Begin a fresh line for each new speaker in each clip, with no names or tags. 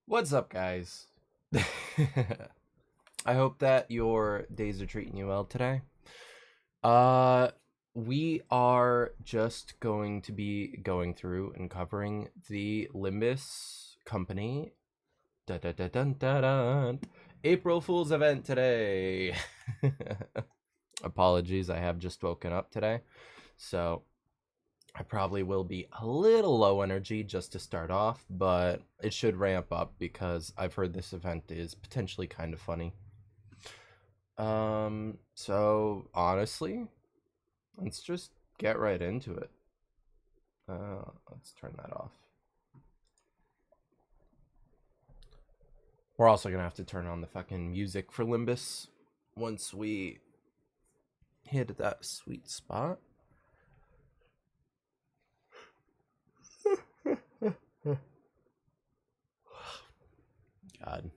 What's up, guys? I hope that your days are treating you well today. Uh, we are just going to be going through and covering the Limbus company. Da da da dun da dun. April Fool's event today. Apologies, I have just woken up today, so I probably will be a little low energy just to start off, but it should ramp up because I've heard this event is potentially kind of funny. So honestly, let's just get right into it. Let's turn that off. We're also gonna have to turn on the fucking music for Limbus once we hit that sweet spot. God.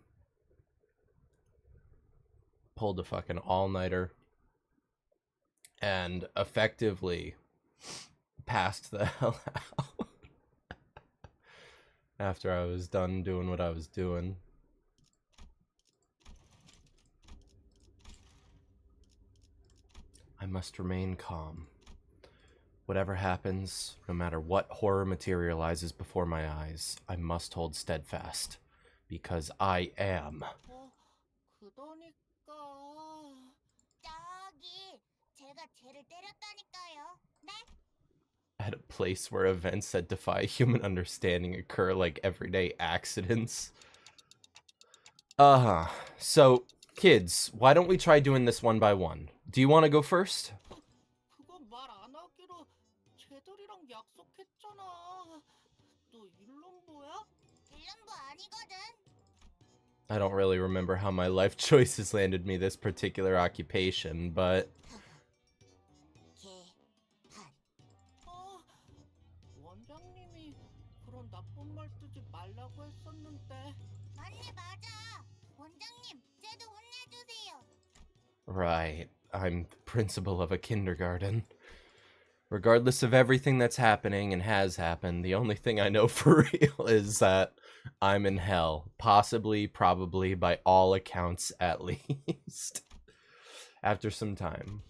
Pulled a fucking all-nighter and effectively passed the hell out after I was done doing what I was doing. I must remain calm. Whatever happens, no matter what horror materializes before my eyes, I must hold steadfast, because I am.
그러니까 저기 제가 쟤를 때렸다니까요. 네?
At a place where events that defy human understanding occur like everyday accidents. So, kids, why don't we try doing this one by one? Do you want to go first?
그건 말 안 하기로 쟤들이랑 약속했잖아. 너 일럼보야? 일럼보 아니거든.
I don't really remember how my life choices landed me this particular occupation, but
원장님이 그런 나쁜 말 쓰지 말라고 했었는데. 맞네 맞아. 원장님, 쟤도 혼내주세요.
right, I'm the principal of a kindergarten. Regardless of everything that's happening and has happened, the only thing I know for real is that I'm in hell. Possibly, probably, by all accounts at least. After some time.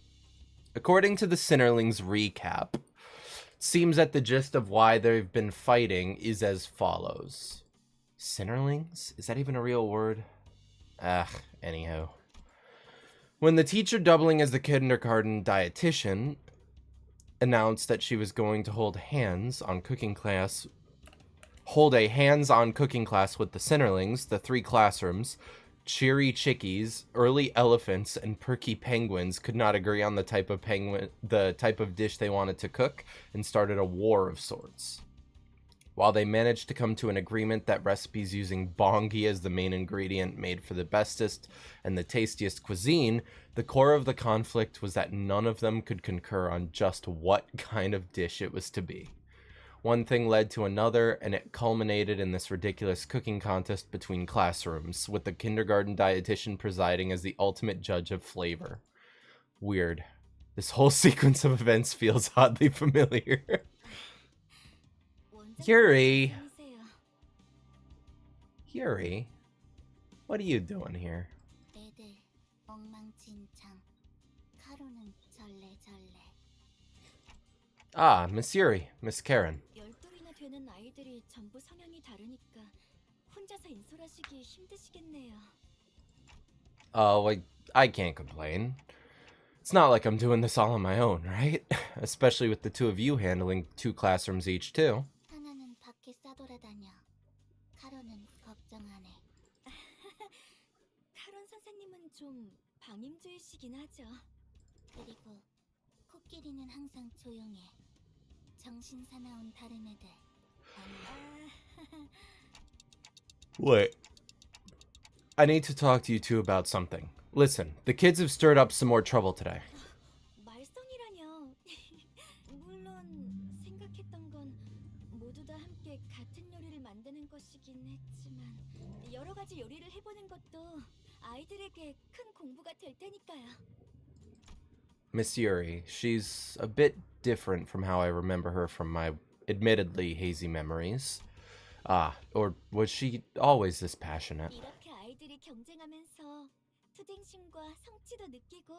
According to the Sinnerlings recap, it seems that the gist of why they've been fighting is as follows. Sinnerlings? Is that even a real word? Anyhow. When the teacher doubling as the kindergarten dietitian announced that she was going to hold a hands-on cooking class with the Sinnerlings, the three classrooms, cheery chickies, early elephants, and perky penguins could not agree on the type of dish they wanted to cook, and started a war of sorts. While they managed to come to an agreement that recipes using bongi as the main ingredient made for the bestest and the tastiest cuisine, the core of the conflict was that none of them could concur on just what kind of dish it was to be. One thing led to another, and it culminated in this ridiculous cooking contest between classrooms, with the kindergarten dietitian presiding as the ultimate judge of flavor. Weird. This whole sequence of events feels oddly familiar. Yuri! Yuri? What are you doing here?
애들 엉망진창. 카로는 절레절레.
Ah, Miss Yuri, Miss Karen.
12이나 되는 아이들이 전부 성향이 다르니까 혼자서 인솔하시기 힘드시겠네요.
Oh, I can't complain. It's not like I'm doing this all on my own, right? Especially with the two of you handling 2 classrooms each, too.
하나는 밖에 싸돌아다녀. 카로는 걱정 안 해.
카론 선생님은 좀 방임주의시긴 하죠.
그리고 코끼리는 항상 조용해. 정신 사나운 다른 애들.
Wait. I need to talk to you two about something. Listen, the kids have stirred up some more trouble today.
말썽이라뇨. 물론 생각했던 건 모두 다 함께 같은 요리를 만드는 것이긴 했지만 여러 가지 요리를 해보는 것도 아이들에게 큰 공부가 될 테니까요.
Miss Yuri, she's a bit different from how I remember her from my admittedly hazy memories. Ah, or was she always this passionate?
이렇게 아이들이 경쟁하면서 투쟁심과 성취도 느끼고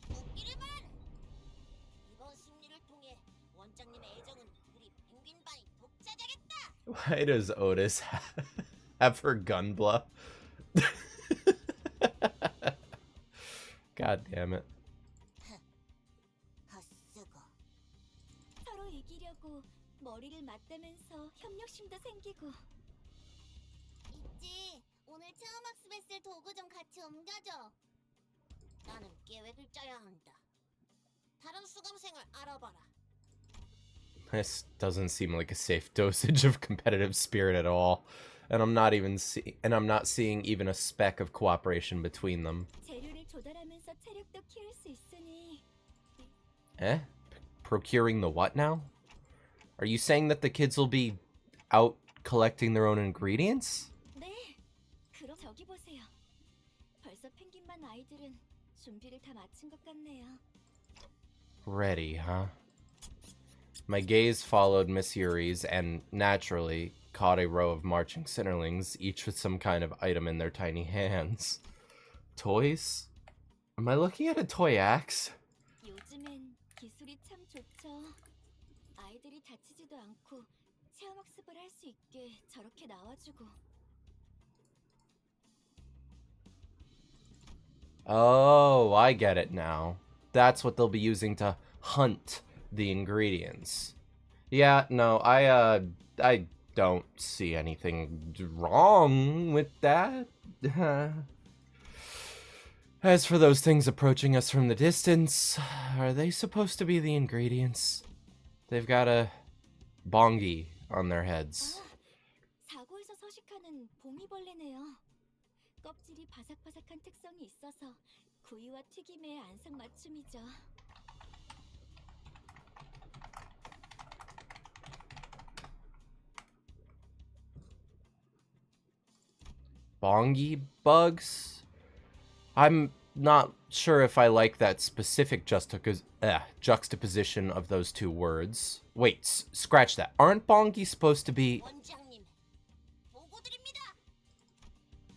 웃기를 반! 이번 승리를 통해 원장님의 애정은 우리 펭귄 반이 독차지하겠다!
Why does Otis have her gun bluff? God damn it.
헛쓰고.
서로 이기려고 머리를 맞대면서 협력심도 생기고
있지. 오늘 체험학습에 쓸 도구 좀 같이 옮겨줘. 나는 계획을 짜야 한다. 다른 수강생을 알아봐라.
This doesn't seem like a safe dosage of competitive spirit at all. And I'm not seeing even a speck of cooperation between them.
재료를 조달하면서 체력도 키울 수 있으니
Eh? Procuring the what now? Are you saying that the kids will be out collecting their own ingredients?
네, 그럼 저기 보세요. 벌써 펭귄반 아이들은 준비를 다 마친 것 같네요.
Ready, huh? My gaze followed Miss Yuri's and, naturally, caught a row of marching Sinnerlings, each with some kind of item in their tiny hands. Toys? Am I looking at a toy axe?
요즘엔 기술이 참 좋죠. 아이들이 다치지도 않고 체험학습을 할 수 있게 저렇게 나와주고
Oh, I get it now. That's what they'll be using to hunt the ingredients. Yeah, no, I don't see anything wrong with that. As for those things approaching us from the distance, are they supposed to be the ingredients? They've got a bongi on their heads.
사고에서 서식하는 봄이벌레네요. 껍질이 바삭바삭한 특성이 있어서 구이와 튀김의 안성맞춤이죠.
Bongi bugs? I'm not sure if I like that specific juxtaposition of those two words. Wait, scratch that. Aren't bongi supposed to be...
원장님, 보고 드립니다.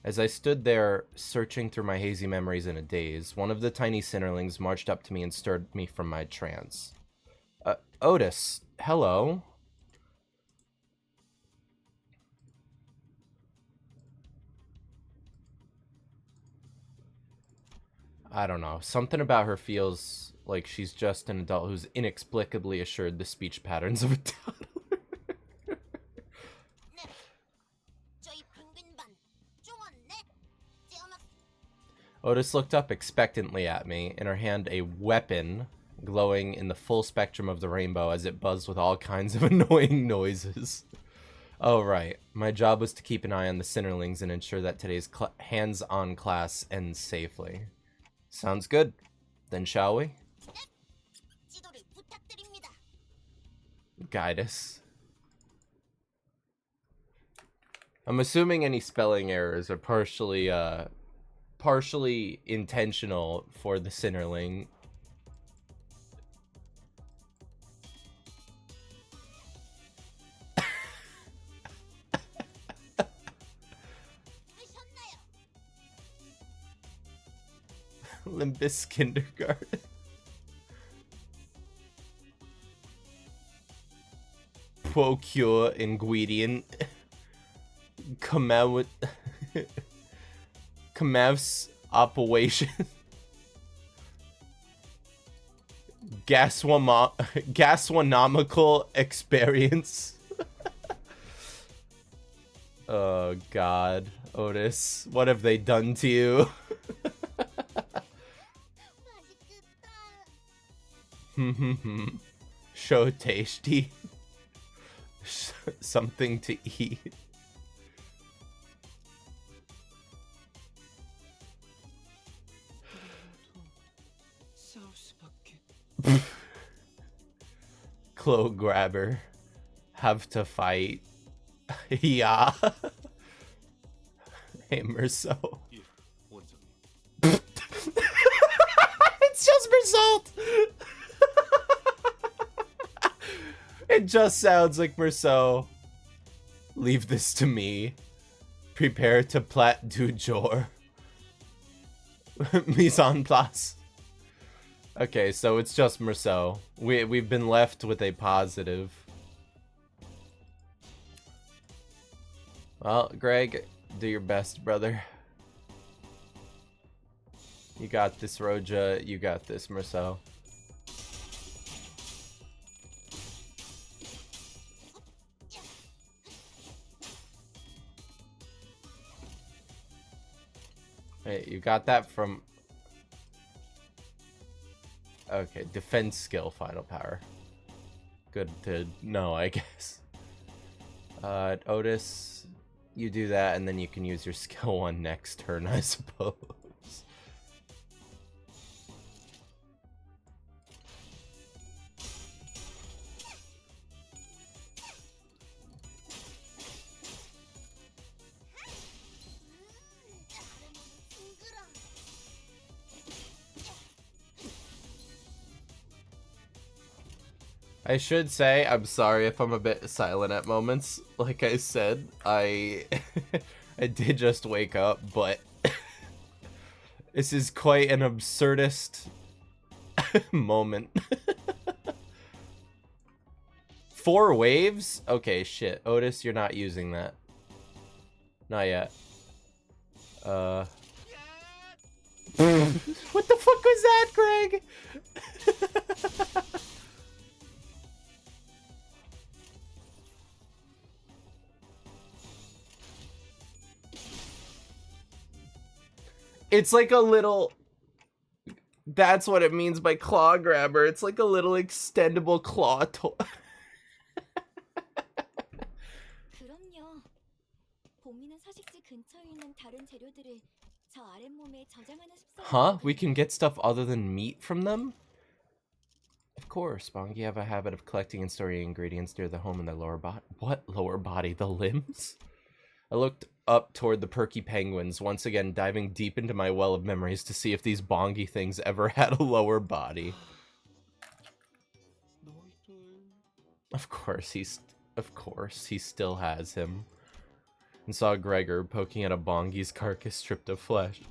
As I stood there, searching through my hazy memories in a daze, one of the tiny Sinnerlings marched up to me and stirred me from my trance. Otis, hello? I don't know. Something about her feels like she's just an adult who's inexplicably assured the speech patterns of a toddler.
네, 저희 펭귄 반 중원 네, 체험학습.
Otis looked up expectantly at me, in her hand a weapon glowing in the full spectrum of the rainbow as it buzzed with all kinds of annoying noises. Oh, right. My job was to keep an eye on the Sinnerlings and ensure that today's hands-on class ends safely. Sounds good. Then shall we?
지도를 부탁드립니다.
Guide us. I'm assuming any spelling errors are partially intentional for the Sinnerling.
하셨나요?
Limbus kindergarten. Procure ingredient. Kamev's operation. Gastronomical experience. Oh God, Otis, what have they done to you?
맛있겠다.
So tasty. Something to eat. Clo grabber. Have to fight. Yeah. Hey, Merso.
예, 원장님.
It's just result. It just sounds like Merceau. Leave this to me. Prepare to plat du jour. Mise en place. Okay, so it's just Merceau. We've been left with a positive. Well, Greg, do your best, brother. You got this, Roja. You got this, Merceau. Hey, you got that from... Okay, defense skill, final power. Good to know, I guess. Otis, you do that, and then you can use your skill 1 next turn, I suppose. I should say, I'm sorry if I'm a bit silent at moments. Like I said, I I did just wake up, but this is quite an absurdist moment. 4 waves? Okay, shit. Otis, you're not using that. Not yet. What the fuck was that, Greg? It's like a little... That's what it means by claw grabber. It's like a little extendable claw toy.
그럼요. 봄이는 서식지 근처에 있는 다른 재료들을 저 아랫몸에 저장하는 습성이
Huh? We
있거든요.
can get stuff other than meat from them? Of course, Bongi have a habit of collecting and storing ingredients near the home in their lower body. What lower body? The limbs? I looked up toward the perky penguins, once again diving deep into my well of memories to see if these Bongi things ever had a lower body. Of course, he still has him. And saw Gregor poking at a Bongi's carcass stripped of flesh.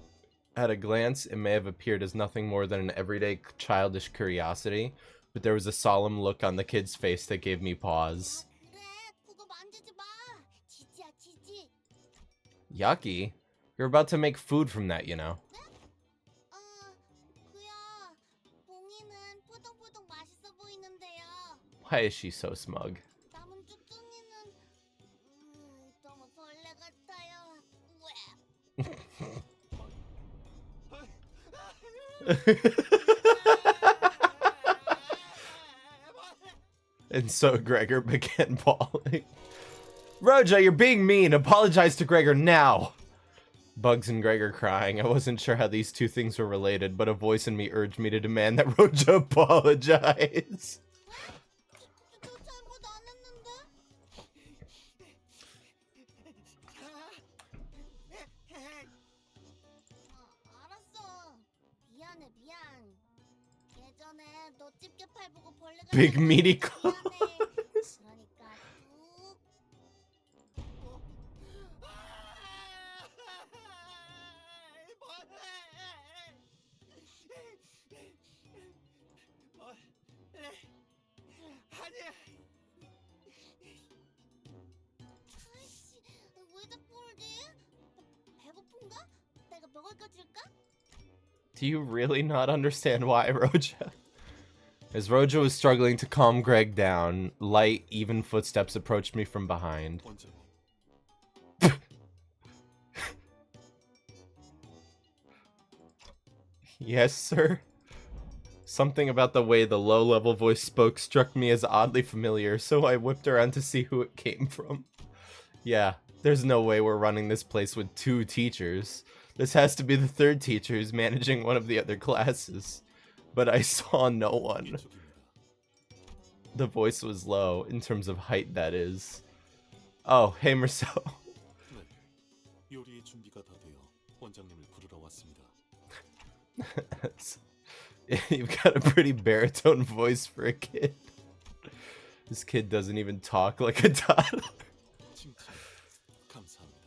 At a glance, it may have appeared as nothing more than an everyday childish curiosity, but there was a solemn look on the kid's face that gave me pause.
그래, 그거 만지지 마. 지지야, 지지.
Yucky. You're about to make food from that, you know.
그야. 봉이는 포동포동 맛있어 보이는데요.
Why is she so smug?
남은 쭈뚱이는 너무 벌레 같아요.
And so Gregor began bawling. Roja, you're being mean. Apologize to Gregor now. Bugs and Gregor crying. I wasn't sure how these two things were related, but a voice in me urged me to demand that Roja apologize.
저 잘못 안 했는데? 알았어. 미안해, 미안. 예전에 너 집게팔 보고 벌레가
Big
생겨서
meaty
미안해.
claws.
그러니까 아이씨, 왜 자꾸 울지? 배고픈가? 내가 먹을 거 줄까?
Do you really not understand why, Roja? As Roja was struggling to calm Greg down, light, even footsteps approached me from behind. Yes, sir? Something about the way the low-level voice spoke struck me as oddly familiar, so I whipped around to see who it came from. Yeah, there's no way we're running this place with 2 teachers. This has to be the 3rd teacher who's managing one of the other classes. But I saw no one. The voice was low, in terms of height, that is. Oh, hey, Merceau.
요리의 준비가 다 되어 원장님을 부르러 왔습니다.
You've got a pretty baritone voice for a kid. This kid doesn't even talk like a toddler.
칭찬 감사합니다.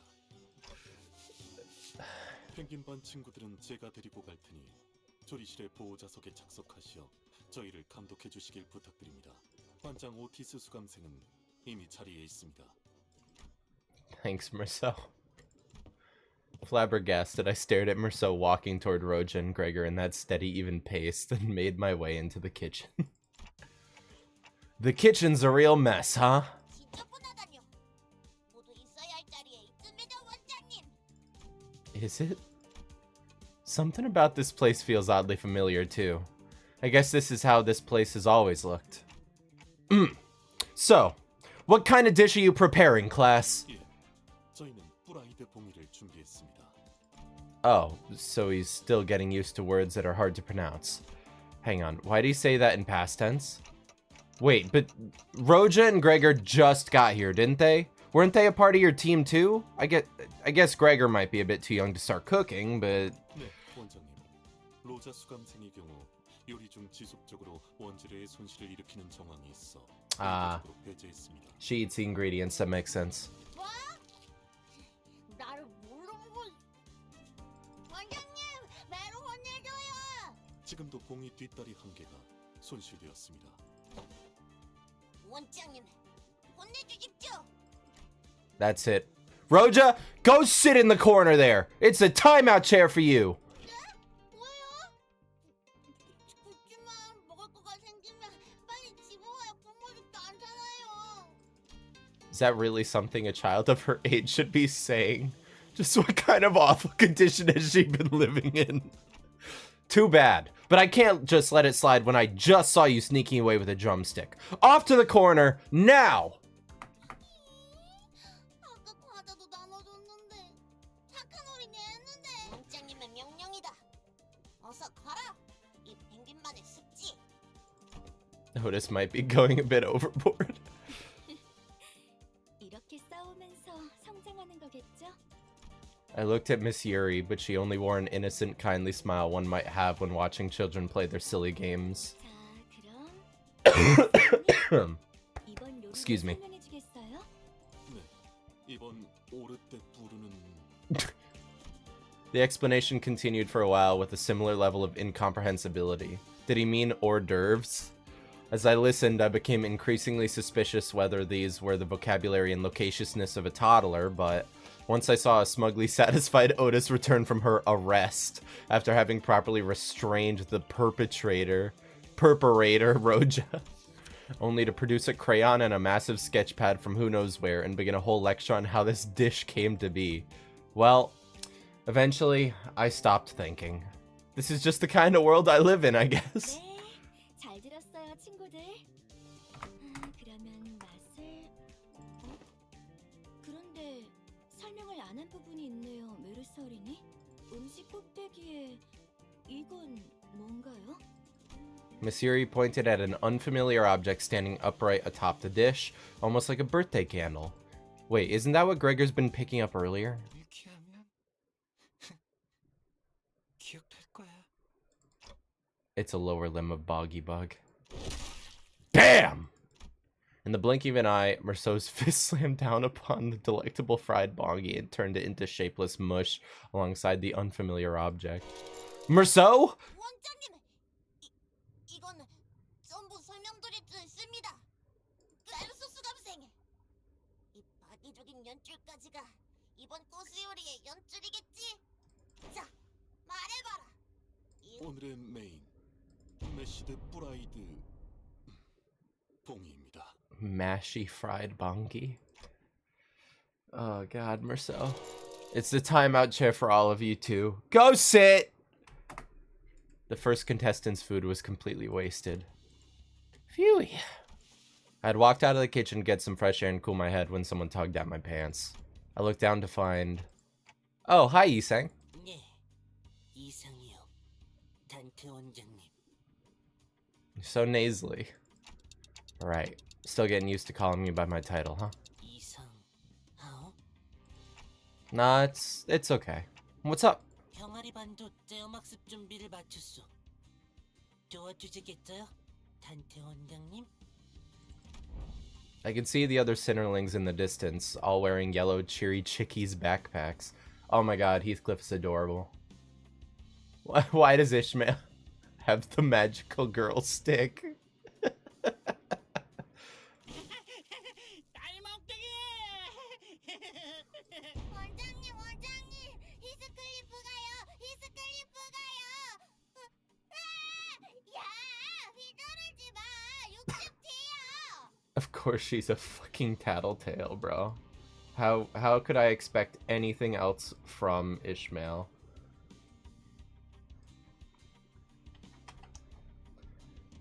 펭귄반 친구들은 제가 데리고 갈 테니 조리실의 보호자석에 착석하시어 저희를 감독해 주시길 부탁드립니다. 반장 오티스 수감생은 이미 자리에 있습니다.
Thanks, Merceau. Flabbergasted, I stared at Merceau walking toward Roja and Gregor in that steady, even pace, then made my way into the kitchen. The kitchen's a real mess, huh?
지저분하다뇨. 모두 있어야 할 자리에 있습니다, 원장님.
Is it? Something about this place feels oddly familiar, too. I guess this is how this place has always looked. So, what kind of dish are you preparing, class?
예, 저희는 프라이드 봉이를 준비했습니다.
Oh, so he's still getting used to words that are hard to pronounce. Hang on, why do you say that in past tense? Wait, but Roja and Gregor just got here, didn't they? Weren't they a part of your team too? I guess Gregor might be a bit too young to start cooking, but...
네, 원장님. 로자 수감생의 경우 요리 중 지속적으로 원재료의 손실을 일으키는 정황이 있어 의도적으로 배제했습니다.
She eats the ingredients, that makes sense.
뭐? 나를 물어보고 원장님, 매로 혼내줘요.
지금도 봉이 뒷다리 한 개가 손실되었습니다.
원장님, 혼내주십시오.
That's it. Roja, go sit in the corner there! It's a timeout chair for you!
뭐요? 그치만 먹을 거가 생기면 빨리 집어와야 부모님도 안 살아요.
Is that really something a child of her age should be saying? Just what kind of awful condition has she been living in? Too bad. But I can't just let it slide when I just saw you sneaking away with a drumstick. Off to the corner, now!
아까 과자도 나눠줬는데 착한 어린이 했는데. 원장님의 명령이다. 어서 가라. 이 펭귄만의 습지.
Otis might be going a bit overboard.
이렇게 싸우면서 성장하는 거겠죠?
I looked at Miss Yuri, but she only wore an innocent, kindly smile one might have when watching children play their silly games.
자, 그럼 이번 요리를
Excuse me.
설명해 주겠어요?
네, 이번 오르 때 부르는
The explanation continued for a while with a similar level of incomprehensibility. Did he mean hors d'oeuvres? As I listened, I became increasingly suspicious whether these were the vocabulary and loquaciousness of a toddler, but once I saw a smugly satisfied Otis return from her arrest after having properly restrained the purpurator, Roja, only to produce a crayon and a massive sketch pad from who knows where and begin a whole lecture on how this dish came to be. Well, eventually, I stopped thinking. This is just the kind of world I live in, I guess.
네, 잘 들었어요, 친구들. 그러면 맛을... 그런데 설명을 안 한 부분이 있네요, 메르스 어린이. 음식 꼭대기에 이건 뭔가요?
Miss Yuri pointed at an unfamiliar object standing upright atop the dish, almost like a birthday candle. Wait, isn't that what Gregor's been picking up earlier?
이렇게 하면 기억될 거야.
It's a lower limb of Boggy Bug. Bam! In the blink of an eye, Merceau's fist slammed down upon the delectable fried bongi and turned it into shapeless mush alongside the unfamiliar object. Merceau?
원장님, 이건 전부 설명드릴 수 있습니다. 메르스 수감생. 이 파괴적인 연출까지가 이번 코스 요리의 연출이겠지? 자, 말해봐라.
오늘의 메인 메시드 프라이드 봉이입니다.
Mashy fried bongi. Oh god, Merceau. It's the timeout chair for all of you too. Go sit! The first contestant's food was completely wasted. Phew. I had walked out of the kitchen to get some fresh air and cool my head when someone tugged at my pants. I looked down to find... Oh, hi, Yisang.
네, 이상이요. 단테 원장님.
So nasally. Right. Still getting used to calling me by my title, huh?
이상. 어?
Nah, it's okay. What's up?
병아리 반도 떼어막습 준비를 마쳤어. 도와주시겠어요? 단테 원장님?
I can see the other Cinderlings in the distance, all wearing yellow cheery chickies backpacks. Oh my god, Heathcliff is adorable. Why does Ishmael have the magical girl stick?
원장님, 원장님, 히스클리프 가요, 히스클리프 가요. 야, 휘두르지 마, 육즙 튀어.
Of course she's a fucking tattletale, bro. How could I expect anything else from Ishmael?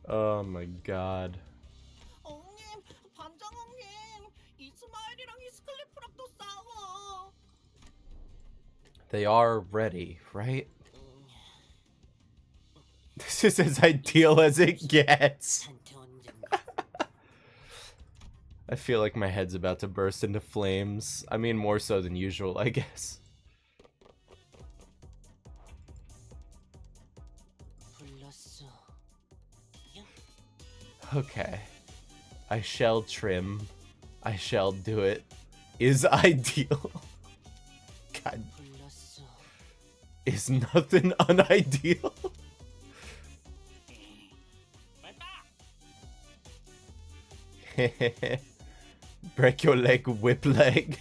Oh my god.
엉님, 반장님, 이스마일이랑 히스클리프랑 또 싸워.
They are ready, right? This is as ideal as it gets.
단테 원장님.
I feel like my head's about to burst into flames. I mean, more so than usual, I guess.
불렀어.
Okay. I shall trim. I shall do it. Is ideal. God,
불렀어.
is nothing unideal? Break your leg, whip leg.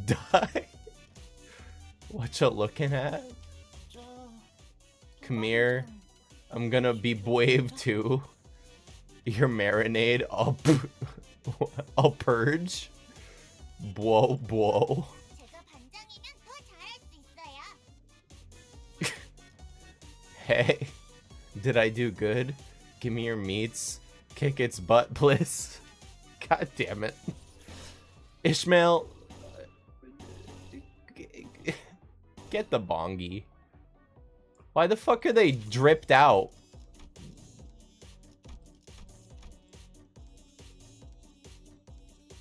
Die. What you looking at?
저
Come here. I'm gonna be brave too. Your marinade, I'll purge. Whoa, whoa.
제가 반장이면 더 잘할 수 있어요.
Hey, did I do good? Give me your meats. Kick its butt, please. God damn it. Ishmael, get the bongi. Why the fuck are they dripped out?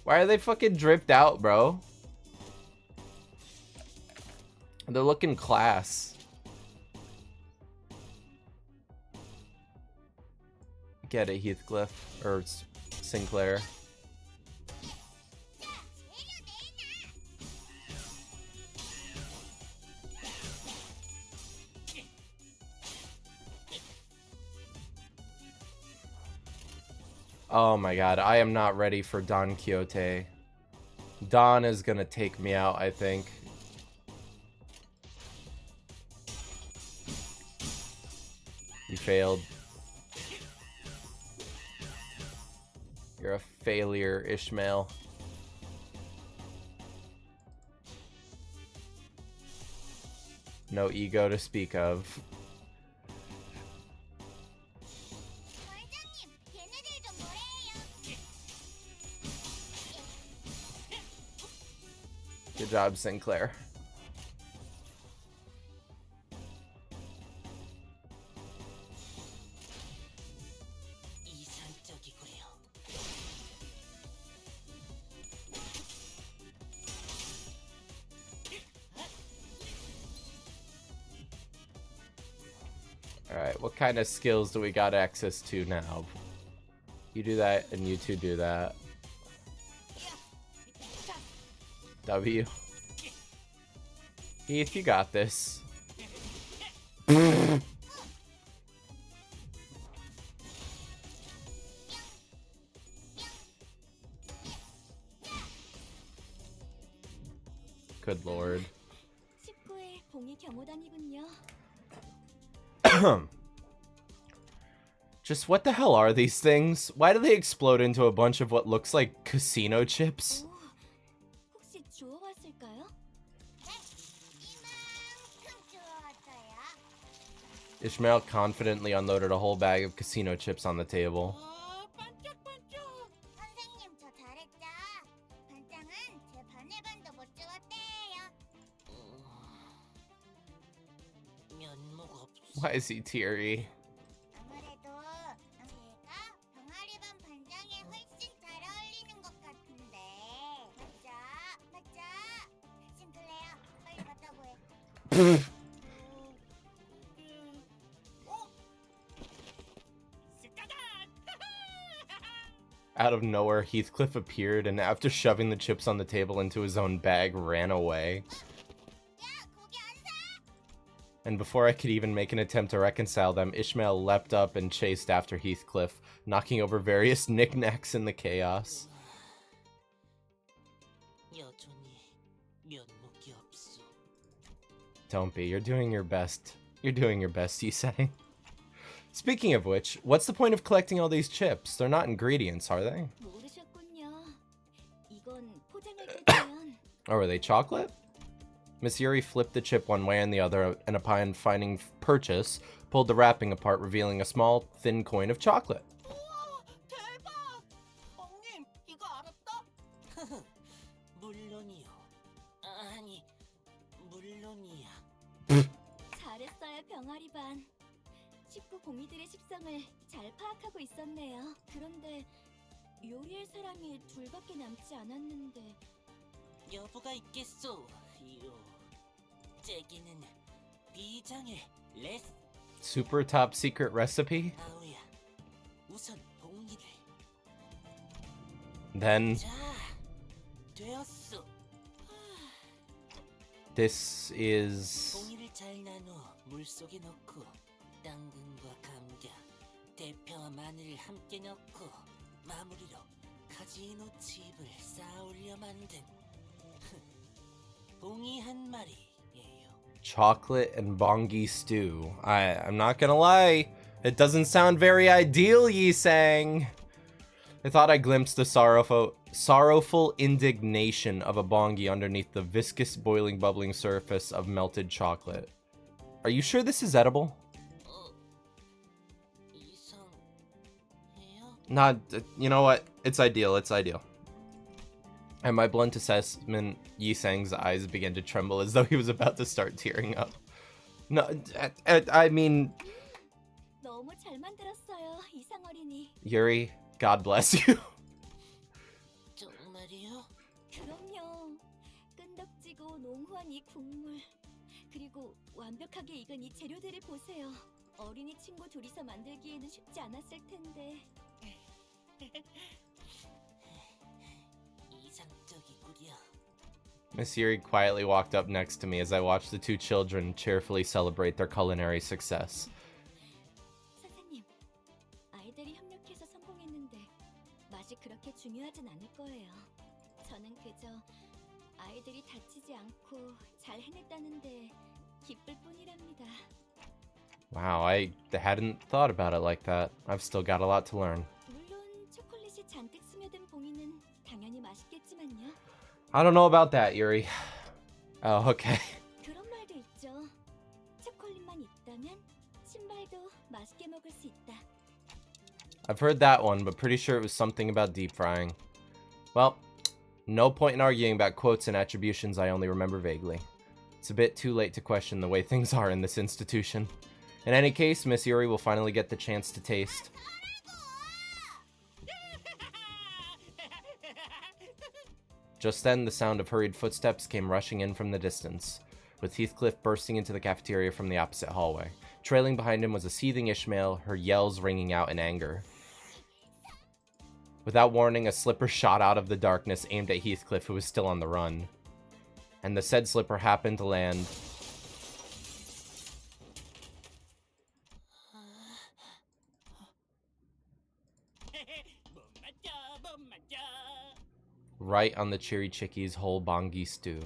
Why are they fucking dripped out, bro? They're looking class. Get it, Heathcliff. Or Sinclair. Oh my god, I am not ready for Don Quixote. Don is gonna take me out, I think. You failed. You're a failure, Ishmael. No ego to speak of.
원장님, 얘네들 좀 뭐래요?
Good job, Sinclair.
이상적이고요.
Alright, what kind of skills do we got access to now? You do that, and you two do that. W. Heath, you got this. Good lord.
19회 봉이 겸호단이군요.
Just what the hell are these things? Why do they explode into a bunch of what looks like casino chips?
오, 혹시 주워왔을까요?
이만큼 주웠어요.
Ishmael confidently unloaded a whole bag of casino chips on the table.
반짝반짝.
선생님, 저 잘했죠? 반장은 제 반의 반도 못 주웠대요.
면목 없어.
Why is he teary?
아무래도 제가 병아리반 반장에 훨씬 잘 어울리는 것 같은데. 맞죠? 맞죠? 싱클레어, 빨리 맞다고 해.
Out of nowhere, Heathcliff appeared, and after shoving the chips on the table into his own bag, ran away. And before I could even make an attempt to reconcile them, Ishmael leapt up and chased after Heathcliff, knocking over various knickknacks in the chaos.
여전히 면목이 없어.
Don't be. You're doing your best. You're doing your best, you say. Speaking of which, what's the point of collecting all these chips? They're not ingredients, are they?
모르셨군요. 이건 포장할 때 보면
Or are they chocolate? Miss Yuri flipped the chip one way and the other, and upon finding purchase, pulled the wrapping apart, revealing a small, thin coin of chocolate.
우와, 대박! 엉님, 이거 알았다? 물론이요. 아니, 물론이야.
잘했어요, 병아리 반. 식구 공이들의 식성을 잘 파악하고 있었네요. 그런데 요리할 사람이 둘밖에 남지 않았는데
여부가 있겠소. 요, 째기는 비장의 레스.
Super top secret recipe?
아우야, 우선 봉이를.
Then
자, 되었소.
this is...
봉이를 잘 나눠 물속에 넣고 당근과 감자, 대파와 마늘을 함께 넣고 마무리로 카지노 칩을 쌓아올려 만든 봉이 한 마리예요.
chocolate and bongi stew. I'm not gonna lie, it doesn't sound very ideal, Yi sang. I thought I glimpsed the sorrowful indignation of a bongi underneath the viscous, boiling, bubbling surface of melted chocolate. Are you sure this is edible?
이상해요?
Not, you know what? It's ideal, it's ideal. At my blunt assessment, Yi Sang's eyes began to tremble as though he was about to start tearing up. No, I mean,
너무 잘 만들었어요, 이상 어린이.
Yuri, God bless you.
정말이요?
그럼요. 끈덕지고 농후한 이 국물, 그리고 완벽하게 익은 이 재료들을 보세요. 어린이 친구 둘이서 만들기에는 쉽지 않았을 텐데.
이상적이구려.
Miss Yuri quietly walked up next to me as I watched the two children cheerfully celebrate their culinary success.
선생님, 아이들이 협력해서 성공했는데 맛이 그렇게 중요하진 않을 거예요. 저는 그저 아이들이 다치지 않고 잘 해냈다는데 기쁠 뿐이랍니다.
Wow, I hadn't thought about it like that. I've still got a lot to learn.
물론 초콜릿이 잔뜩 스며든 봉이는 당연히 맛있겠지만요.
I don't know about that, Yuri. Oh, okay.
그런 말도 있죠. 초콜릿만 있다면 신발도 맛있게 먹을 수 있다.
I've heard that one, but pretty sure it was something about deep frying. Well, no point in arguing about quotes and attributions I only remember vaguely. It's a bit too late to question the way things are in this institution. In any case, Miss Yuri will finally get the chance to taste. Just then, the sound of hurried footsteps came rushing in from the distance, with Heathcliff bursting into the cafeteria from the opposite hallway. Trailing behind him was a seething Ishmael, her yells ringing out in anger. Without warning, a slipper shot out of the darkness aimed at Heathcliff, who was still on the run. And the said slipper happened to land
못 맞아.
right on the Cheery Chickie's whole bongi stew.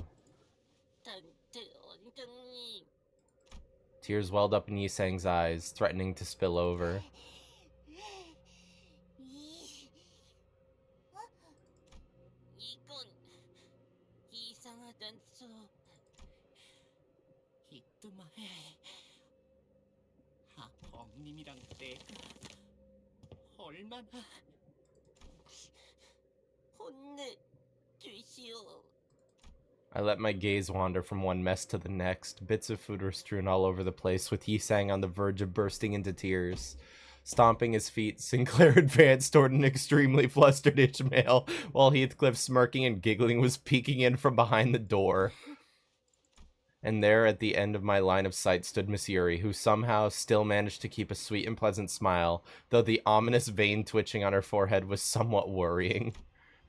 단테 원장님.
Tears welled up in Yisang's eyes, threatening to spill over.
이건 이상하단소. 이뚜마에 엉님이랑 내가 얼마나 혼내 주시오.
I let my gaze wander from one mess to the next. Bits of food were strewn all over the place, with Yisang on the verge of bursting into tears. Stomping his feet, Sinclair advanced toward an extremely flustered Ishmael, while Heathcliff, smirking and giggling, was peeking in from behind the door. And there at the end of my line of sight stood Miss Yuri, who somehow still managed to keep a sweet and pleasant smile, though the ominous vein twitching on her forehead was somewhat worrying.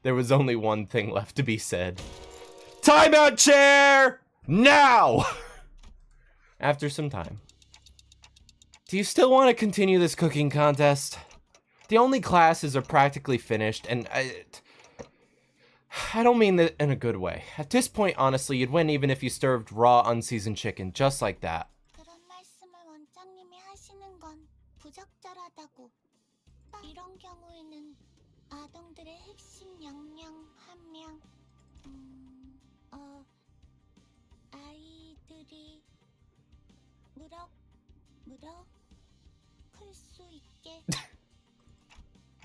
There was only one thing left to be said. Timeout chair! Now! After some time. Do you still want to continue this cooking contest? The only classes are practically finished, and I don't mean that in a good way. At this point, honestly, you'd win even if you served raw, unseasoned chicken, just like that.
그런 말씀을 원장님이 하시는 건 부적절하다고. 이런 경우에는 아동들의 핵심 역량 함량, 아이들이 클 수 있게.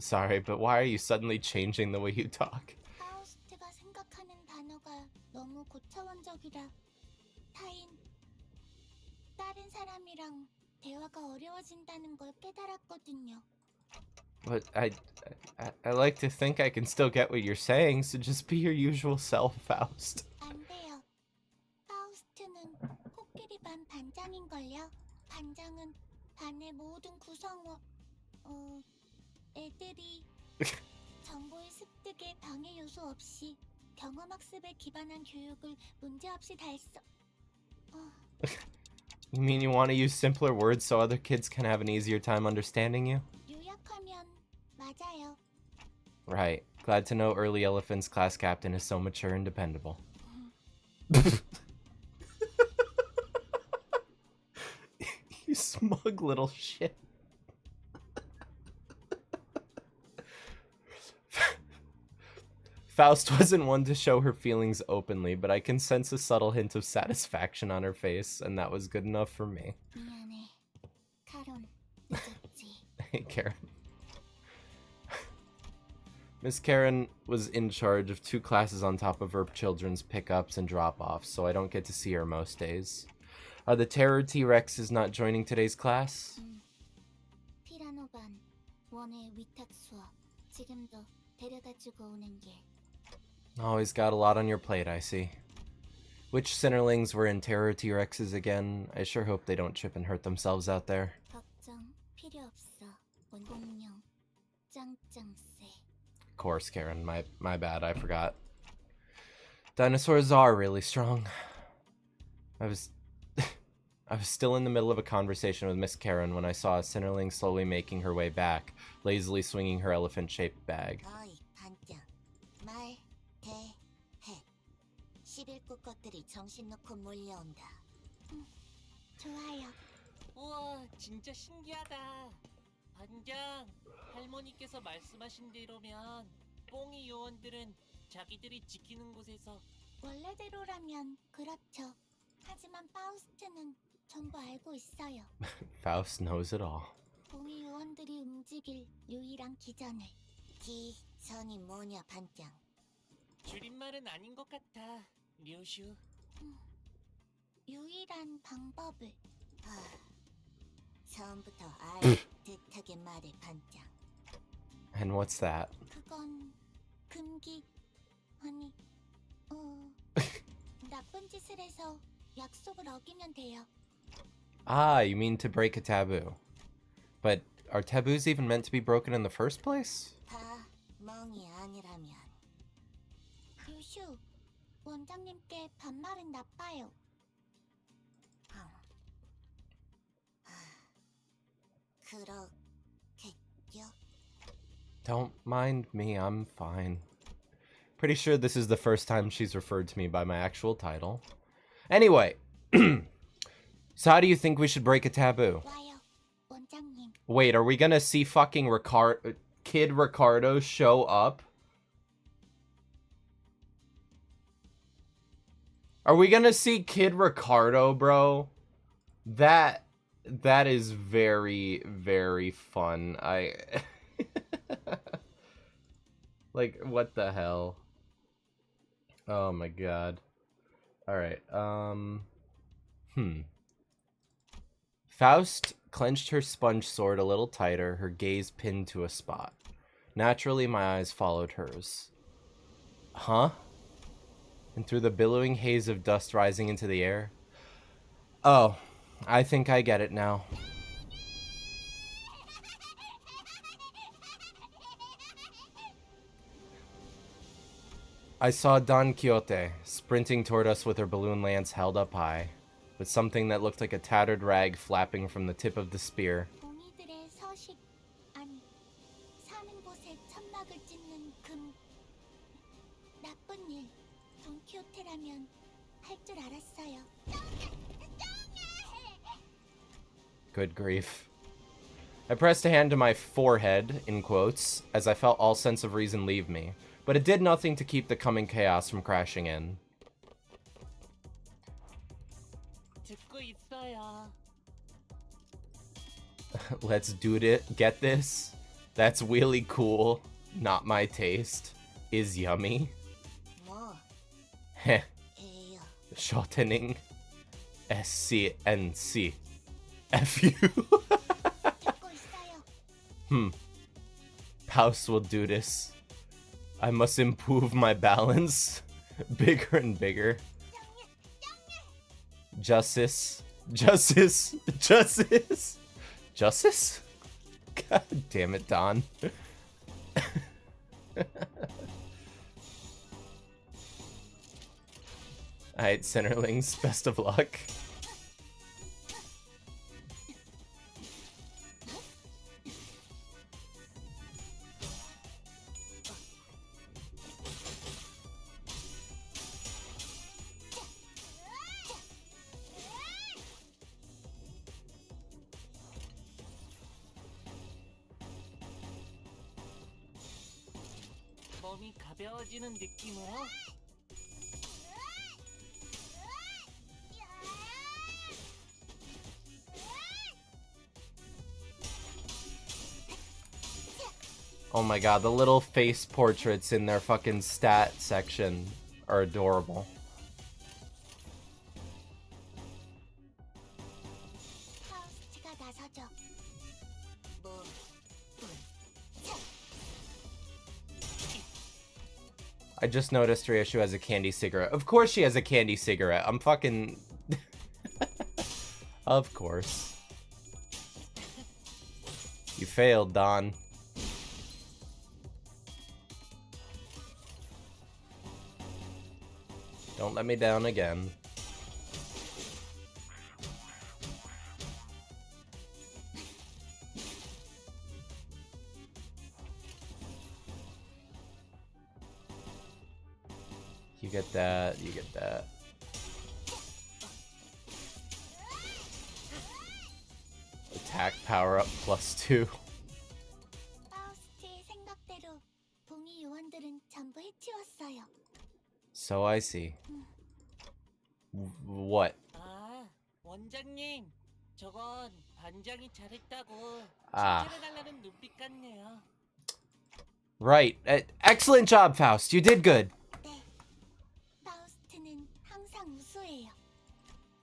Sorry, but why are you suddenly changing the way you talk?
파우스트가 생각하는 단어가 너무 고차원적이라 다른 사람이랑 대화가 어려워진다는 걸 깨달았거든요.
But I like to think I can still get what you're saying, so just be your usual self, Faust.
안 돼요. 파우스트는 코끼리 반 반장인걸요. 반장은 반의 모든 구성원, 애들이 정보의 습득에 방해 요소 없이 경험학습에 기반한 교육을 문제없이 달성.
You mean you want to use simpler words so other kids can have an easier time understanding you?
요약하면 맞아요.
Right. Glad to know Early Elephant's class captain is so mature and dependable. You smug little shit. Faust wasn't one to show her feelings openly, but I can sense a subtle hint of satisfaction on her face, and that was good enough for me.
미안해. 카론, 늦었지.
Hey, Karen. Miss Karen was in charge of 2 classes on top of her children's pickups and drop-offs, so I don't get to see her most days. Are the Terror T-Rexes not joining today's class?
피라노 반 원의 위탁 수업 지금도 데려다주고 오는 길.
Always got a lot on your plate, I see. Which Sinnerlings were in Terror T-Rexes again? I sure hope they don't trip and hurt themselves out there.
걱정 필요 없어. 공룡 짱짱새.
Of course, Karen. My bad. I forgot. Dinosaurs are really strong. I was still in the middle of a conversation with Miss Karen when I saw a Sinnerling slowly making her way back, lazily swinging her elephant-shaped bag.
어이 반장 말 대해 11구 것들이 정신 놓고 몰려온다. 좋아요.
우와, 진짜 신기하다. 반장, 할머니께서 말씀하신 대로면 뽕이 요원들은 자기들이 지키는 곳에서
원래대로라면 그렇죠. 하지만 파우스트는 전부 알고 있어요.
Faust knows it all.
봉이 요원들이 움직일 유일한 기전을. 기전이 뭐냐 반장?
줄임말은 아닌 것 같아, 류슈.
유일한 방법을. 처음부터 알 듯하게 말해 반장.
And what's that?
그건 금기 아니 나쁜 짓을 해서 약속을 어기면 돼요.
Ah, you mean to break a taboo. But are taboos even meant to be broken in the first place?
다 멍이 아니라면. 유슈, 원장님께 반말은 나빠요. 그렇겠죠?
Don't mind me, I'm fine. Pretty sure this is the first time she's referred to me by my actual title. Anyway, so how do you think we should break a taboo?
와요, 원장님.
Wait, are we gonna see fucking Kid Ricardo show up? Are we gonna see Kid Ricardo, bro? That is very, very fun. Like, what the hell? Oh my god. Alright, Faust clenched her sponge sword a little tighter, her gaze pinned to a spot. Naturally, my eyes followed hers. Huh? And through the billowing haze of dust rising into the air, Oh, I think I get it now. I saw Don Quixote sprinting toward us with her balloon lance held up high, with something that looked like a tattered rag flapping from the tip of the spear.
봉이들의 서식 아니 사는 곳에 천막을 찢는 나쁜 일 돈키호테라면 할 줄 알았어요.
Good grief. I pressed a hand to my forehead, in quotes, as I felt all sense of reason leave me, but it did nothing to keep the coming chaos from crashing in.
듣고 있어요.
Let's do it. Get this? That's really cool. Not my taste. Is yummy.
뭐
Heh.
해요.
Shortening. SCNC. FU.
듣고 있어요.
House will do this. I must improve my balance. Bigger and bigger. Justice. Justice. Justice. Justice? God damn it, Don. Alright, Centerlings, best of luck.
몸이 가벼워지는 느낌으로
Oh my god, the little face portraits in their fucking stat section are adorable.
파우스트가 나서죠. 뭐
I just noticed Ryoshu has a candy cigarette. Of course she has a candy cigarette. I'm fucking... Of course. You failed, Don. Don't let me down again. You get that, you get that. Attack power up +2.
파우스트의 생각대로 봉이 요원들은 전부 해치웠어요.
So I see. What?
아, 원장님, 저건 반장이 잘했다고
아.
칭찬해달라는 눈빛 같네요.
Right. Excellent job, Faust. You did good.
네, 파우스트는 항상 우수해요.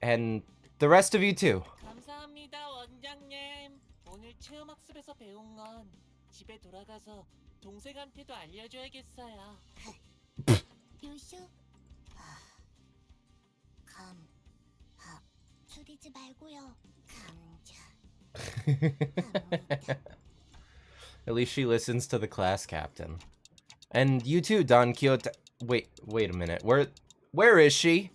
And the rest of you too.
감사합니다, 원장님. 오늘 체험학습에서 배운 건 집에 돌아가서 동생한테도 알려줘야겠어요.
류슈, 줄이지 말고요. 감자.
At least she listens to the class captain. And you too, Don Quixote. Wait a minute. Where is she?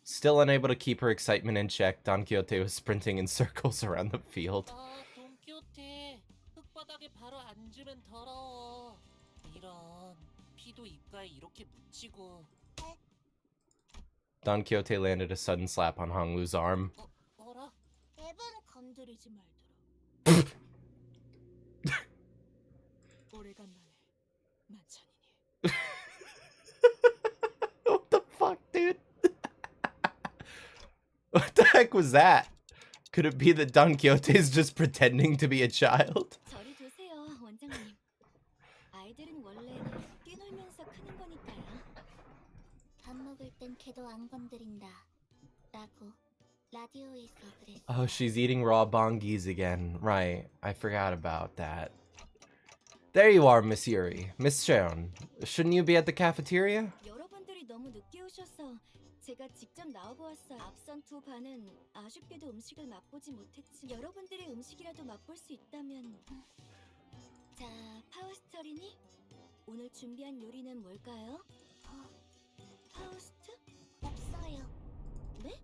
Still unable to keep her excitement in check, Don Quixote was sprinting in circles around the field.
아, 돈키호테, 흙바닥에 바로 앉으면 더러워. 이런, 피도 입가에 이렇게 묻히고.
Don Quixote landed a sudden slap on Honglu's arm.
어라?
앱은 건드리지 말도록.
오래간만에 만찬이니.
What the fuck, dude? What the heck was that? Could it be that Don Quixote is just pretending to be a child?
저리 두세요, 원장님. 아이들은 원래 뛰놀면서 크는 거니까요.
밥 먹을 땐 걔도 안 건드린다. 라고 라디오에서 그랬어.
Oh, she's eating raw bongies again. Right, I forgot about that. There you are, Miss Yuri. Miss Sharon, shouldn't you be at the cafeteria?
여러 너무 늦게 오셔서 제가 직접 나와보았어요. 앞선 두 반은 아쉽게도 음식을 맛보지 못했지. 여러분들의 음식이라도 맛볼 수 있다면. 자, 파우스터리니? 오늘 준비한 요리는 뭘까요? 파우스트?
없어요.
네?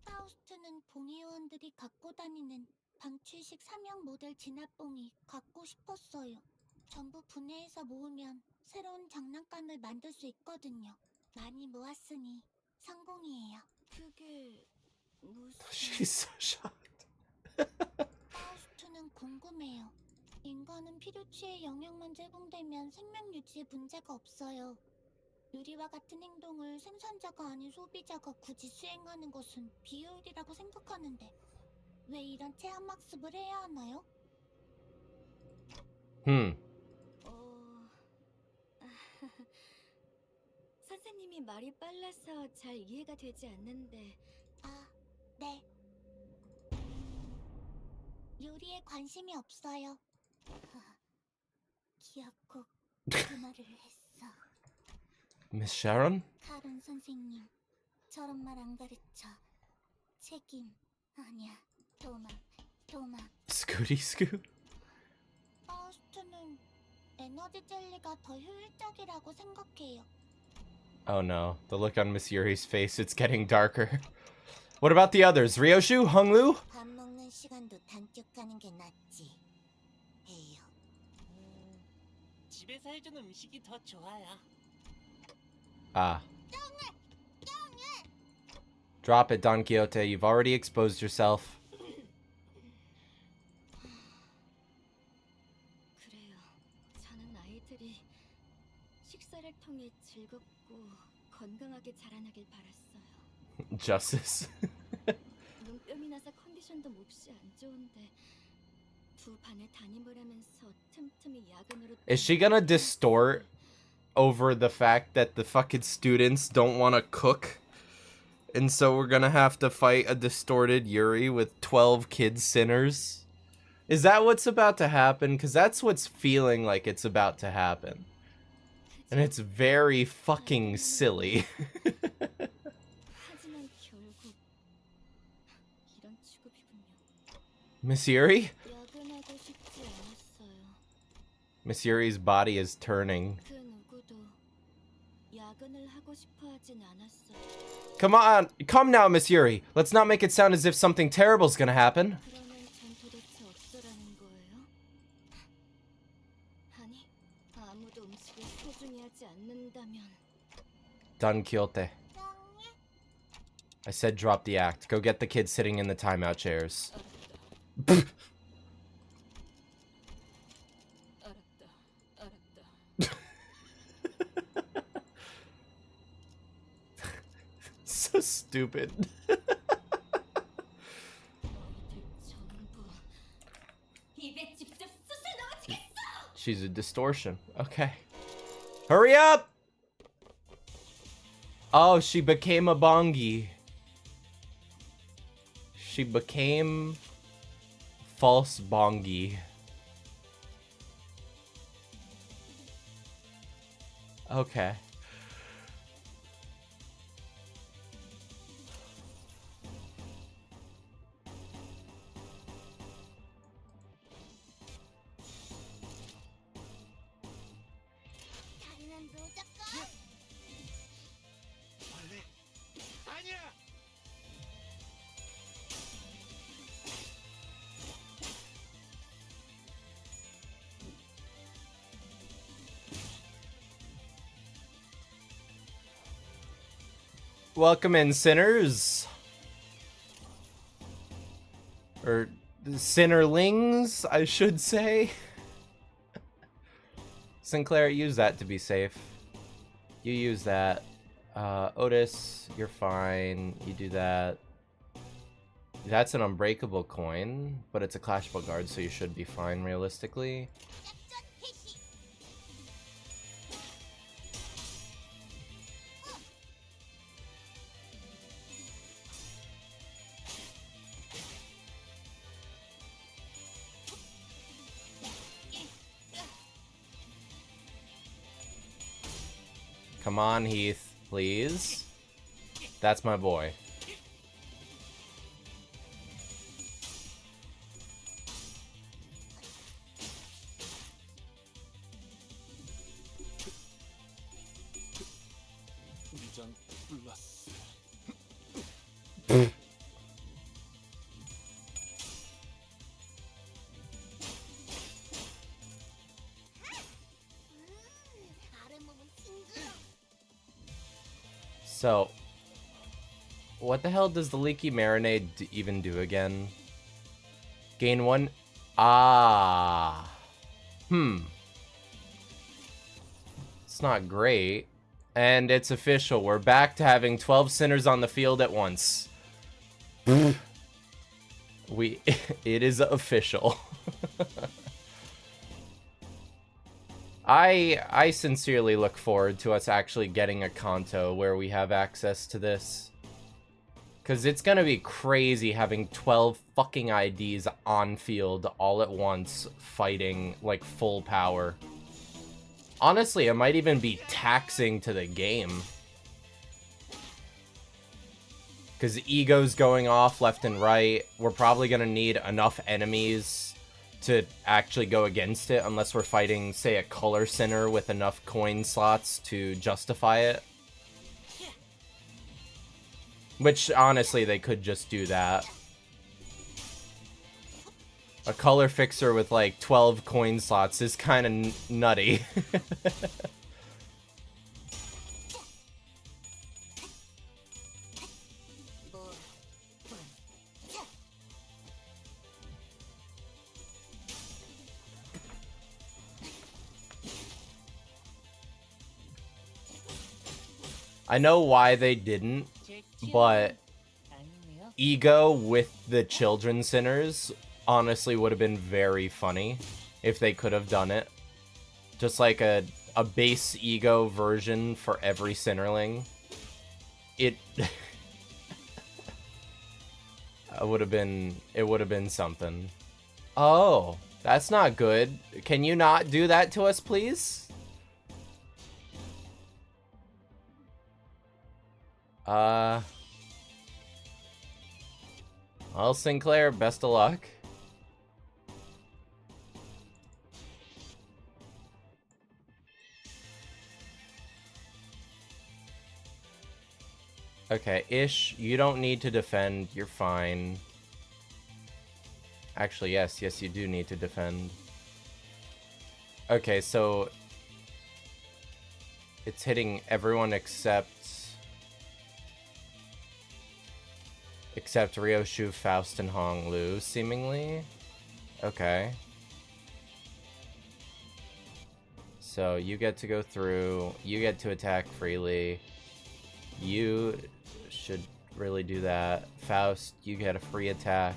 파우스트는 봉의원들이 갖고 다니는 방출식 3형 모델 진압봉이 갖고 싶었어요. 전부 분해해서 모으면 새로운 장난감을 만들 수 있거든요. 많이 모았으니 성공이에요.
그게 무슨...
She's so shocked.
파우스트는 궁금해요. 인간은 필요치의 영역만 제공되면 생명 유지에 문제가 없어요. 유리와 같은 행동을 생산자가 아닌 소비자가 굳이 수행하는 것은 비효율이라고 생각하는데 왜 이런 체험학습을 해야 하나요?
선생님이 말이 빨라서 잘 이해가 되지 않는데
아, 네. 요리에 관심이 없어요. 기억국 그 말을 했어.
Miss Sharon?
카론 선생님, 저런 말 안 가르쳐. 책임 아니야. 도망.
Scooty Scoot?
파우스트는 에너지 젤리가 더 효율적이라고 생각해요.
Oh no, the look on Miss Yuri's face, it's getting darker. What about the others? Ryoshu? Honglu?
밥 먹는 시간도 단축하는 게 낫지. 해요.
집에서 해준 음식이 더 좋아요.
Ah. Drop it, Don Quixote. You've already exposed yourself.
그래요. 저는 아이들이 식사를 통해 즐겁고 건강하게 자라나길 바랐어요.
Justice.
눈병이 나서 컨디션도 몹시 안 좋은데 두 반에 담임을 하면서 틈틈이 야근으로
Is she gonna distort over the fact that the fucking students don't want to cook? And so we're gonna have to fight a distorted Yuri with 12 kid sinners? Is that what's about to happen? Because that's what's feeling like it's about to happen. And it's very fucking silly.
하지만 결국 이런 취급이군요.
Miss Yuri?
야근하고 싶지 않았어요.
Miss Yuri's body is turning.
그 누구도 야근을 하고 싶어 하진 않았어요.
Come on, come now, Miss Yuri. Let's not make it sound as if something terrible's gonna happen.
그러면 전 도대체 어쩌라는 거예요? 아니, 아무도 음식을 소중히 하지 않는다면
Don Quixote. I said drop the act. Go get the kids sitting in the timeout chairs. So stupid.
입에 직접 숯을 넣어주겠어!
She's a distortion. Okay. Hurry up! Oh, she became a bongi. She became false bongi. Okay.
자리는 무조건
원래 아니야.
Welcome in, sinners. Or sinnerlings, I should say. Sinclair, use that to be safe. You use that. Otis, you're fine. You do that. That's an unbreakable coin, but it's a clashable guard, so you should be fine realistically.
작전 개시.
Come on, Heath. please. That's my boy.
위장 플러스.
아랫몸은 징그러.
So, what the hell does the leaky marinade even do again? Gain 1. Ah. It's not great. And it's official. We're back to having 12 sinners on the field at once. It is official. I sincerely look forward to us actually getting a Kanto where we have access to this. Because it's going to be crazy having 12 fucking IDs on field all at once fighting like full power. Honestly, it might even be taxing to the game. Because ego's going off left and right. We're probably going to need enough enemies to actually go against it unless we're fighting, say, a color center with enough coin slots to justify it. Which, honestly, they could just do that. A color fixer with, like, 12 coin slots is kind of nutty. I know why they didn't, but
아니에요.
ego with the children sinners honestly would have been very funny if they could have done it. Just like a base ego version for every sinnerling. It would have been something. Oh, that's not good. Can you not do that to us, please? Well, Sinclair, best of luck. Okay, Ish, you don't need to defend. You're fine. Actually, yes, you do need to defend. Okay, so it's hitting everyone except Ryoshu, Faust, and Hong Lu, seemingly. Okay. So you get to go through. You get to attack freely. You should really do that. Faust, you get a free attack.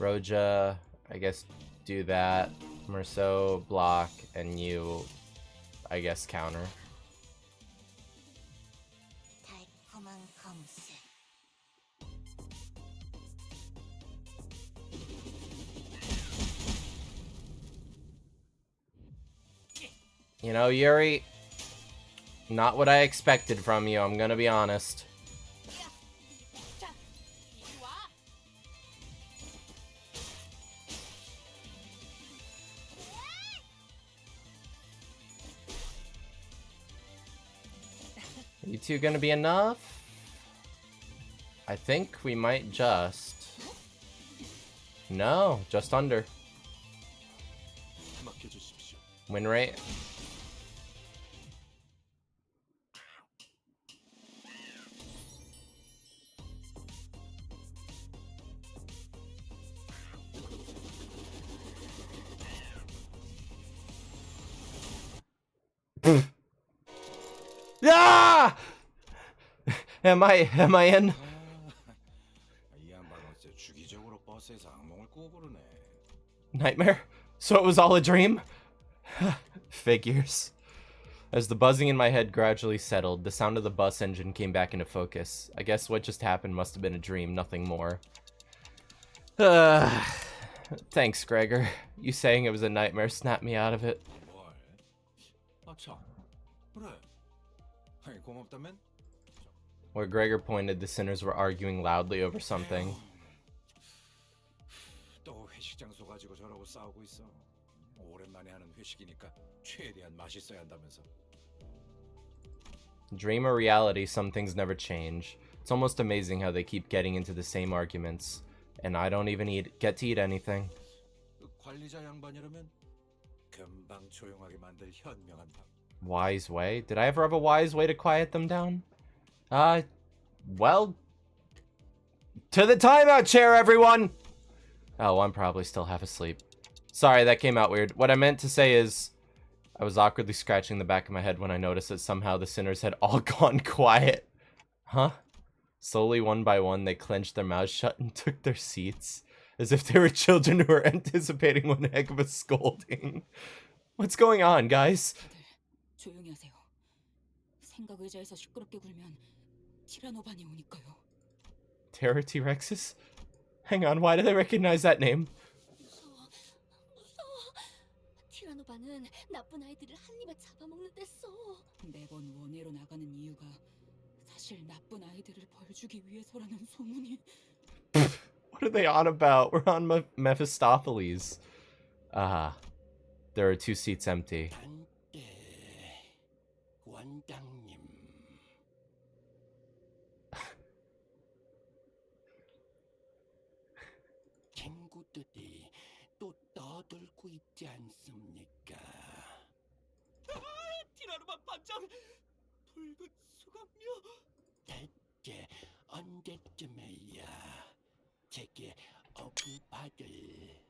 Roja, I guess, do that. Merceau, block, and you, I guess, counter.
달콤한 검술.
You know, Yuri, not what I expected from you, I'm gonna be honest.
자, 이리 와.
You two gonna be enough? I think we might just... No, just under.
맡겨주십시오.
Win rate. Ah! Am I in?
이 양반 어째 주기적으로 버스에서 악몽을 꾸고 그러네.
Nightmare? So it was all a dream? Figures. As the buzzing in my head gradually settled, the sound of the bus engine came back into focus. I guess what just happened must have been a dream, nothing more. Thanks, Gregor. You saying it was a nightmare snapped me out of it.
뭘? 아 참. 그래. 아니 고맙다면?
Where Gregor pointed, the sinners were arguing loudly over something.
또 회식 장소 가지고 저러고 싸우고 있어. 오랜만에 하는 회식이니까 최대한 맛있어야 한다면서.
Dream or reality, some things never change. It's almost amazing how they keep getting into the same arguments. And I don't even get to eat anything.
관리자 양반이라면 금방 조용하게 만들 현명한 방.
Wise way? Did I ever have a wise way to quiet them down? Well... To the timeout chair, everyone! Oh, I'm probably still half asleep. Sorry, that came out weird. What I meant to say is... I was awkwardly scratching the back of my head when I noticed that somehow the sinners had all gone quiet. Huh? Slowly, one by one, they clenched their mouths shut and took their seats. As if they were children who were anticipating one heck of a scolding. What's going on, guys?
조용히 하세요. 생각 의자에서 시끄럽게 굴면 티라노반이 오니까요.
Terror T-Rexes? Hang on, why do they recognize that name?
무서워. 티라노반은 나쁜 아이들을 한 입에 잡아먹는댔어. 매번 원회로 나가는 이유가 사실 나쁜 아이들을 벌주기 위해서라는 소문이.
What are they on about? We're on Mephistopheles. Ah, there are 2 seats empty.
원장님. 친구들이 또 떠들고 있지 않습니까?
티라노반 반장 붉은 수감료.
대체 언제쯤에야 제게 업을 받을.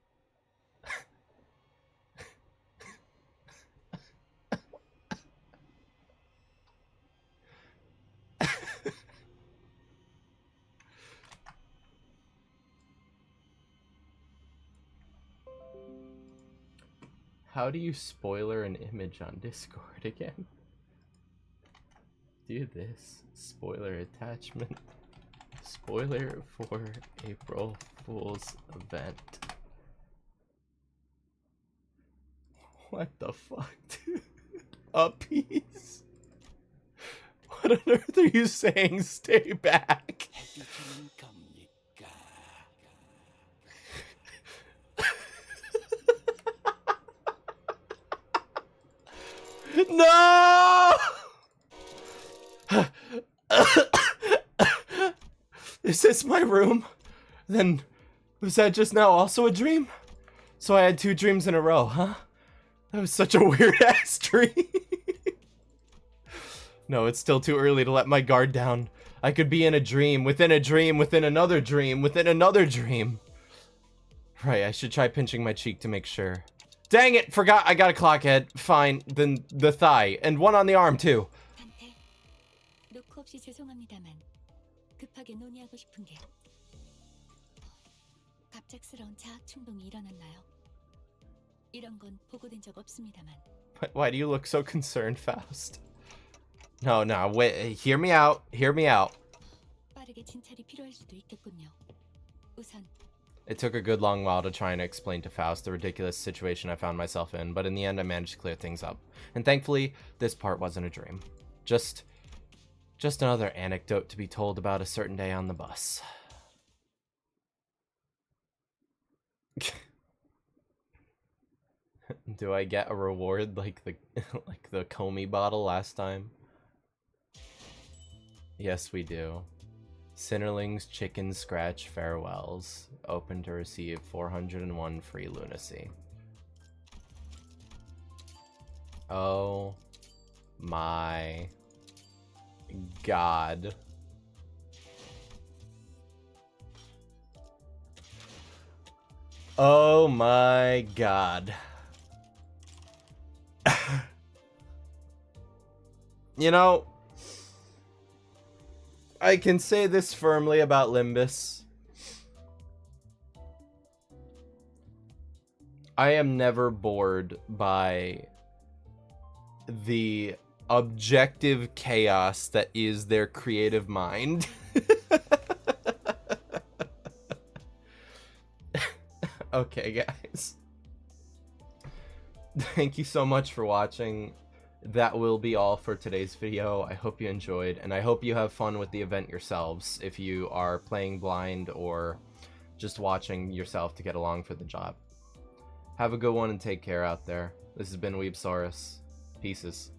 How do you spoiler an image on Discord again? Do this. Spoiler attachment. Spoiler for April Fool's event. What the fuck, dude? A piece? What on earth are you saying? Stay back.
해주시는 겁니까?
No! Is this my room? Then, was that just now also a dream? So I had 2 dreams in a row, huh? That was such a weird-ass dream. No, it's still too early to let my guard down. I could be in a dream, within a dream, within another dream, within another dream. Right, I should try pinching my cheek to make sure. Dang it! Forgot I got a clock head. Fine, then the thigh. And one on the arm, too.
단테, 노크 없이 죄송합니다만 급하게 논의하고 싶은 게 갑작스러운 자학 충동이 일어났나요? 이런 건 보고된 적 없습니다만.
Why do you look so concerned, Faust? No, wait, hear me out. Hear me out.
빠르게 진찰이 필요할 수도 있겠군요. 우선
It took a good long while to try and explain to Faust the ridiculous situation I found myself in, but in the end I managed to clear things up. And thankfully, this part wasn't a dream. Just another anecdote to be told about a certain day on the bus. Do I get a reward like the like the Comey bottle last time? Yes, we do. Sinnerling's Chicken Scratch Farewells. Open to receive 401 free lunacy. Oh my god. Oh my god. You know, I can say this firmly about Limbus. I am never bored by the objective chaos that is their creative mind. Okay, guys. Thank you so much for watching. that will be all for today's video. I hope you enjoyed, and I hope you have fun with the event yourselves if you are playing blind or just watching yourself to get along for the job. Have a good one and take care out there. This has been Weebsaurus. Pieces.